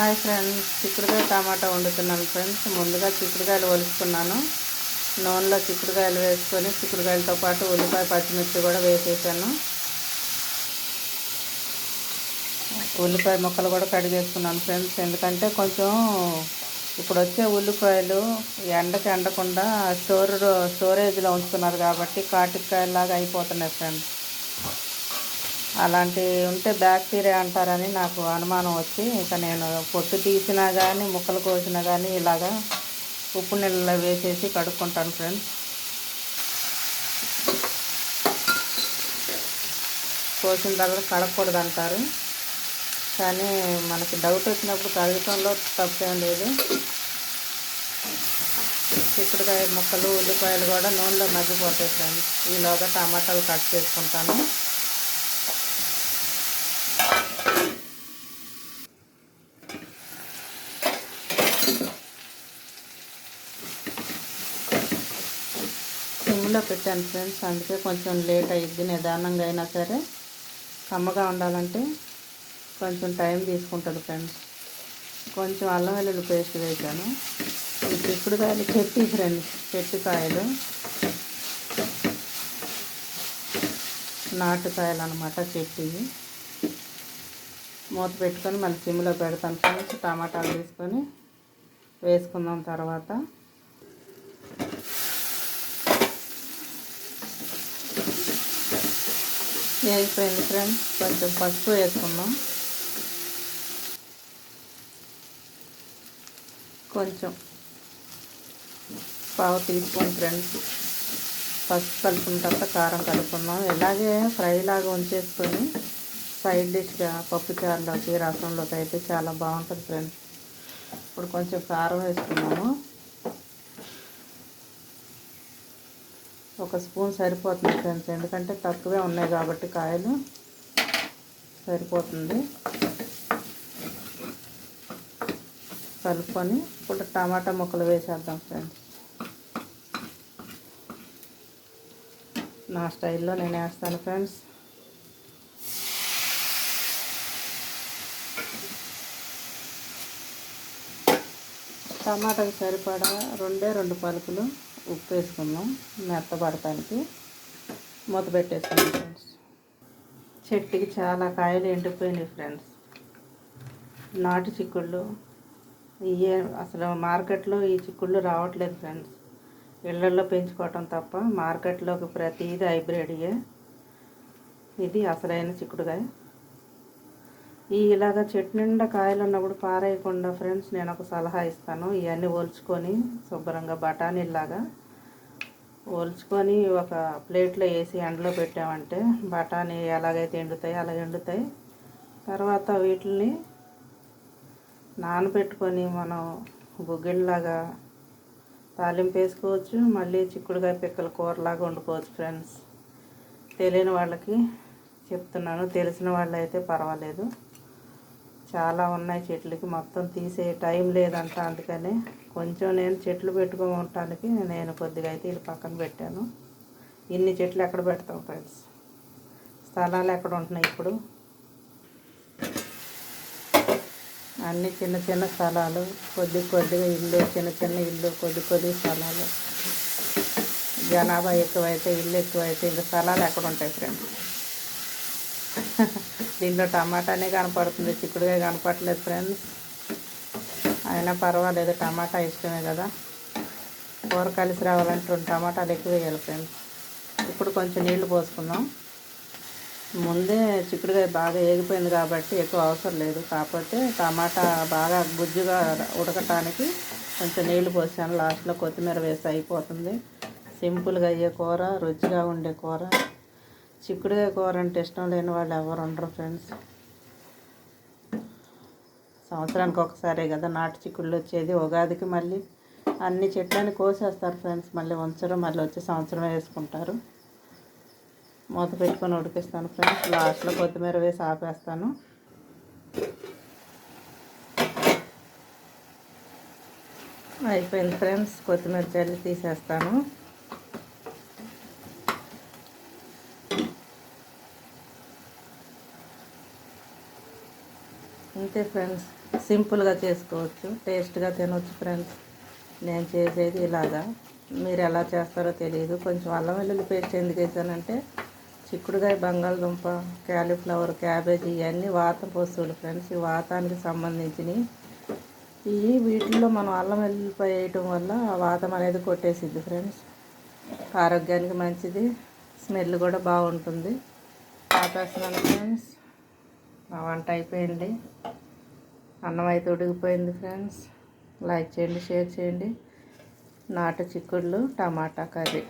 Hi friends, చిక్కుడుకాయ టమాటా వండుతున్నాను friends. ముందుగా చిక్కుడుకాయలు ఒలుచుకున్నాను. నూనెలో చిక్కుడుకాయలు వేసుకొని చిక్కుడుకాయలతో పాటు ఉల్లిపాయ పచ్చిమిర్చి కూడా వేసేసాను. ఉల్లిపాయ ముక్కలు కూడా కడిగేసుకున్నాను ఫ్రెండ్స్. ఎందుకంటే కొంచెం ఇప్పుడు వచ్చే ఉల్లిపాయలు ఎండకి ఎండకుండా స్టోరేజ్లో ఉంచుతున్నారు కాబట్టి కాటికాయలాగా అయిపోతున్నాయి ఫ్రెండ్స్. అలాంటివి ఉంటే బ్యాక్టీరియా అంటారని నాకు అనుమానం వచ్చి ఇక నేను పొట్టు తీసినా కానీ ముక్కలు కోసినా కానీ ఇలాగా ఉప్పు నీళ్ళలో వేసేసి కడుక్కుంటాను ఫ్రెండ్స్. కోసిన తర్వాత కడగకూడదు అంటారు, కానీ మనకి డౌట్ వచ్చినప్పుడు కడగటంలో తప్పేం లేదు. చిక్కుడుకాయ ముక్కలు ఉల్లిపాయలు కూడా నూనెలో మగ్గిపోతాయి ఫ్రెండ్స్. ఈలోగా టమాటాలు కట్ చేసుకుంటాను. సిమ్లో పెట్టాను ఫ్రెండ్స్, అందుకే కొంచెం లేట్ అయ్యిద్ది. నిదానంగా అయినా సరే కమ్మగా ఉండాలంటే కొంచెం టైం తీసుకుంటుంది ఫ్రెండ్స్. కొంచెం అల్లం వెల్లుల్లి పేస్ట్ వేసాను. ఈ చిక్కుడుకాయలు చెట్టి ఫ్రెండ్స్, చెట్టుకాయలు నాటుకాయలు అనమాట, చెట్టి. మూత పెట్టుకొని మళ్ళీ సిమ్లో పెడతాను ఫ్రెండ్స్. టమాటాలు తీసుకొని వేసుకుందాం. తర్వాత అయిపోయింది ఫ్రెండ్స్. కొంచెం పసుపు వేసుకుందాం. కొంచెం పావు టీ స్పూన్ ఫ్రెండ్స్ పసుపు కలుపుకున్న తర్వాత కారం కలుపుకుందాం. ఇలాగే ఫ్రై లాగా ఉంచేసుకొని సైడ్ డిష్గా పప్పుచారులోకి రసంలోకి అయితే చాలా బాగుంటుంది ఫ్రెండ్స్. ఇప్పుడు కొంచెం కారం వేసుకున్నాము. ఒక స్పూన్ సరిపోతుంది ఫ్రెండ్స్, ఎందుకంటే తక్కువే ఉన్నాయి కాబట్టి కాయలు సరిపోతుంది. కలుపుకొని ఇప్పుడు టమాటా ముక్కలు వేసేద్దాం ఫ్రెండ్స్. నా స్టైల్లో నేను వేస్తాను ఫ్రెండ్స్. టమాటాకి సరిపడా 2 పలుకులు ఉప్పు వేసుకుందాం మెత్తపడటానికి. మూత పెట్టేసుకుందాం ఫ్రెండ్స్. చెట్టుకి చాలా కాయలు ఎండిపోయినాయి ఫ్రెండ్స్. నాటు చిక్కుళ్ళు ఇవే, అసలు మార్కెట్లో ఈ చిక్కుళ్ళు రావట్లేదు ఫ్రెండ్స్. ఇళ్ళల్లో పెంచుకోవటం తప్ప మార్కెట్లోకి ప్రతిదీ హైబ్రిడ్యే. ఇది అసలైన చిక్కుడుకాయ. ఇలాగ చెట్టు నిండా కాయలు ఉన్నప్పుడు పారేయకుండా ఫ్రెండ్స్ నేను ఒక సలహా ఇస్తాను. ఇవన్నీ ఒలుచుకొని శుభ్రంగా బఠానీలాగా ఒలుచుకొని ఒక ప్లేట్లో వేసి ఎండలో పెట్టామంటే బఠానీ ఎలాగైతే ఎండుతాయి అలా ఎండుతాయి. తర్వాత వీటిని నానబెట్టుకొని మనం గుగ్గిళ్ళలాగా తాలింపు వేసుకోవచ్చు. మళ్ళీ చిక్కుడుకాయ పిక్కల కూరలాగా వండుకోవచ్చు ఫ్రెండ్స్. తెలియని వాళ్ళకి చెప్తున్నాను, తెలిసిన వాళ్ళు అయితే పర్వాలేదు. చాలా ఉన్నాయి చెట్లకి, మొత్తం తీసే టైం లేదంట. అందుకని కొంచెం నేను చెట్లు పెట్టుకోవటానికి నేను కొద్దిగా అయితే ఇది పక్కన పెట్టాను. ఇన్ని చెట్లు ఎక్కడ పెడతాం ఫ్రెండ్స్, స్థలాలు ఎక్కడ ఉంటున్నాయి ఇప్పుడు. అన్నీ చిన్న చిన్న స్థలాలు, కొద్దిగా ఇల్లు, చిన్న ఇల్లు, కొద్ది స్థలాలు. జనాభా ఎక్కువైతే ఇల్లు ఎక్కువైతే ఇంకా స్థలాలు ఎక్కడ ఉంటాయి ఫ్రెండ్స్. దీంట్లో టమాటానే కనపడుతుంది, చిక్కుడుకాయ కనపడలేదు ఫ్రెండ్స్. అయినా పర్వాలేదు, టమాటా ఇష్టమే కదా. కూర కలిసి రావాలంటే 2 టమాటాలు ఎక్కువ వేయాలి ఫ్రెండ్స్. ఇప్పుడు కొంచెం నీళ్లు పోసుకుందాం. ముందే చిక్కుడుకాయ బాగా ఏగిపోయింది కాబట్టి ఎక్కువ అవసరం లేదు. కాకపోతే టమాటా బాగా గుజ్జుగా ఉడకటానికి కొంచెం నీళ్లు పోసాను. లాస్ట్లో కొత్తిమీర వేసి అయిపోతుంది. సింపుల్గా అయ్యే కూర, రుచిగా ఉండే కూర. చిక్కుడుకాయ కూర అంటే ఇష్టం లేని వాళ్ళు ఎవరు ఉండరు ఫ్రెండ్స్. సంవత్సరానికి ఒకసారే కదా నాటు చిక్కుళ్ళు వచ్చేది. ఉగాదికి మళ్ళీ అన్ని చెట్లని కోసేస్తారు ఫ్రెండ్స్. మళ్ళీ ఉంచరు, మళ్ళీ వచ్చి సంవత్సరం వేసుకుంటారు. మూత పెట్టుకొని ఉడికిస్తాను ఫ్రెండ్స్. లాస్ట్లో కొత్తిమీర వేసి ఆపేస్తాను. అయిపోయింది ఫ్రెండ్స్. కొత్తిమీర చల్లి తీసేస్తాను. అంతే ఫ్రెండ్స్, సింపుల్గా చేసుకోవచ్చు, టేస్ట్గా తినవచ్చు ఫ్రెండ్స్. నేను చేసేది ఇలాగా, మీరు ఎలా చేస్తారో తెలియదు. కొంచెం అల్లం వెల్లుల్లి పేస్ట్ ఎందుకు వేసానంటే చిక్కుడుకాయ, బంగాళదుంప, క్యాలీఫ్లవర్, క్యాబేజీ ఇవన్నీ వాత వస్తువులు ఫ్రెండ్స్. ఈ వాతానికి సంబంధించినవి. వీటిల్లో మనం అల్లం వెల్లుల్లిపాయ వేయటం వల్ల వాతం అనేది కొట్టేసిద్ది ఫ్రెండ్స్. ఆరోగ్యానికి మంచిది, స్మెల్ కూడా బాగుంటుంది. ఆపేస్తున్నాను ఫ్రెండ్స్. నా వంట అయిపోయింది, అన్నం అయితే ఉడికిపోయింది ఫ్రెండ్స్. లైక్ చేయండి, షేర్ చేయండి. నాటు చిక్కుళ్ళు టమాటా కర్రీ.